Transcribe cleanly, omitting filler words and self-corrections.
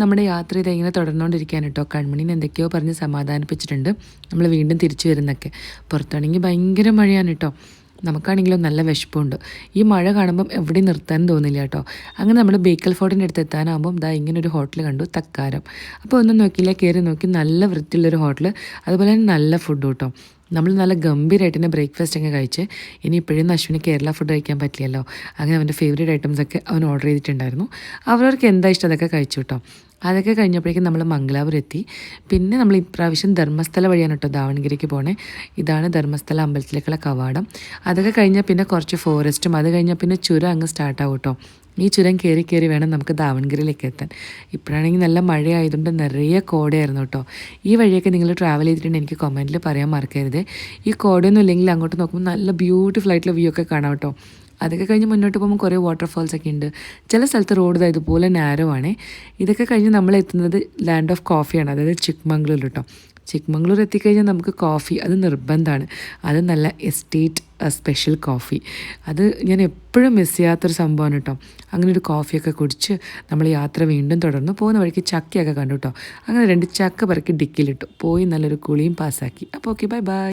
നമ്മുടെ യാത്ര ഇങ്ങനെ തുടർന്നുകൊണ്ടിരിക്കുകയാണ് കേട്ടോ. കൺമണീനെ എന്തൊക്കെയോ പറഞ്ഞ് സമാധാനിപ്പിച്ചിട്ടുണ്ട്. നമ്മൾ വീണ്ടും തിരിച്ചു വരുന്നൊക്കെ. പുറത്താണെങ്കിൽ ഭയങ്കര മഴയാണ് കേട്ടോ. നമുക്കാണെങ്കിലും നല്ല വിശപ്പുണ്ട്. ഈ മഴ കാണുമ്പം എവിടെയും നിർത്താനും തോന്നില്ല കേട്ടോ. അങ്ങനെ നമ്മൾ ബേക്കൽ ഫോർട്ടിൻ്റെ അടുത്ത് എത്താനാകുമ്പം ദാ ഇങ്ങനെ ഒരു ഹോട്ടൽ കണ്ടു, തക്കാരം. അപ്പോൾ ഒന്നും നോക്കിയില്ല, കയറി നോക്കി. നല്ല വൃത്തിയുള്ളൊരു ഹോട്ടൽ, അതുപോലെ തന്നെ നല്ല ഫുഡ് കേട്ടോ. നമ്മൾ നല്ല ഗംഭീരമായിട്ട് തന്നെ ബ്രേക്ക്ഫാസ്റ്റ് ഒക്കെ കഴിച്ച്. ഇനി ഇപ്പോഴും അശ്വിന് കേരള ഫുഡ് കഴിക്കാൻ പറ്റില്ലല്ലോ. അങ്ങനെ അവൻ്റെ ഫേവറേറ്റ് ഐറ്റംസൊക്കെ അവൻ ഓർഡർ ചെയ്തിട്ടുണ്ടായിരുന്നു. അവരവർക്ക് എന്താ ഇഷ്ടം അതൊക്കെ കഴിച്ചു കേട്ടോ. അതൊക്കെ കഴിഞ്ഞപ്പോഴേക്കും നമ്മൾ മംഗലാപുരം എത്തി. പിന്നെ നമ്മൾ ഇപ്രാവശ്യം ധർമ്മസ്ഥല വഴിയാണ് കേട്ടോ ദാവണഗിരിക്ക് പോണേ. ഇതാണ് ധർമ്മസ്ഥല അമ്പലത്തിലേക്കുള്ള കവാടം. അതൊക്കെ കഴിഞ്ഞാൽ പിന്നെ കുറച്ച് ഫോറസ്റ്റും, അത് കഴിഞ്ഞാൽ പിന്നെ ചുരം അങ്ങ് സ്റ്റാർട്ടാവും കേട്ടോ. ഈ ചുരം കയറി കയറി വേണം നമുക്ക് ദാവണഗിരിയിലേക്ക് എത്താൻ. ഇപ്പോഴാണെങ്കിൽ നല്ല മഴയായതുകൊണ്ട് നിറയെ കോടയായിരുന്നു കേട്ടോ. ഈ വഴിയൊക്കെ നിങ്ങൾ ട്രാവൽ ചെയ്തിട്ടുണ്ടെങ്കിൽ എനിക്ക് കമൻറ്റിൽ പറയാൻ മറക്കരുത്. ഈ കോടയൊന്നും ഇല്ലെങ്കിൽ അങ്ങോട്ട് നോക്കുമ്പോൾ നല്ല ബ്യൂട്ടിഫുൾ ആയിട്ടുള്ള വ്യൂ ഒക്കെ കാണാം കേട്ടോ. അതൊക്കെ കഴിഞ്ഞ് മുന്നോട്ട് പോകുമ്പോൾ കുറേ വാട്ടർഫോൾസ് ഒക്കെ ഉണ്ട്. ചില സ്ഥലത്ത് റോഡ് ഇതുപോലെ നാരോ ആണ്. ഇതൊക്കെ കഴിഞ്ഞ് നമ്മൾ എത്തുന്നത് ലാൻഡ് ഓഫ് കോഫിയാണ്, അതായത് ചിക്മംഗ്ലൂർ കേട്ടോ. ചിക്മംഗ്ലൂർ എത്തിക്കഴിഞ്ഞാൽ നമുക്ക് കോഫി അത് നിർബന്ധമാണ്. അത് നല്ല എസ്റ്റേറ്റ് സ്പെഷ്യൽ കോഫി, അത് ഞാൻ എപ്പോഴും മിസ് ചെയ്യാത്തൊരു സംഭവമാണ് കേട്ടോ. അങ്ങനെ ഒരു കോഫിയൊക്കെ കുടിച്ച് നമ്മൾ യാത്ര വീണ്ടും തുടർന്നു. പോകുന്ന വഴിക്ക് ചക്കയൊക്കെ കണ്ടു കേട്ടോ. അങ്ങനെ 2 ചക്ക പറക്കി ഡിക്കിയിലിട്ടു പോയി, നല്ലൊരു കുളിയും പാസ്സാക്കി. അപ്പോൾ ഓക്കെ, ബൈ ബൈ.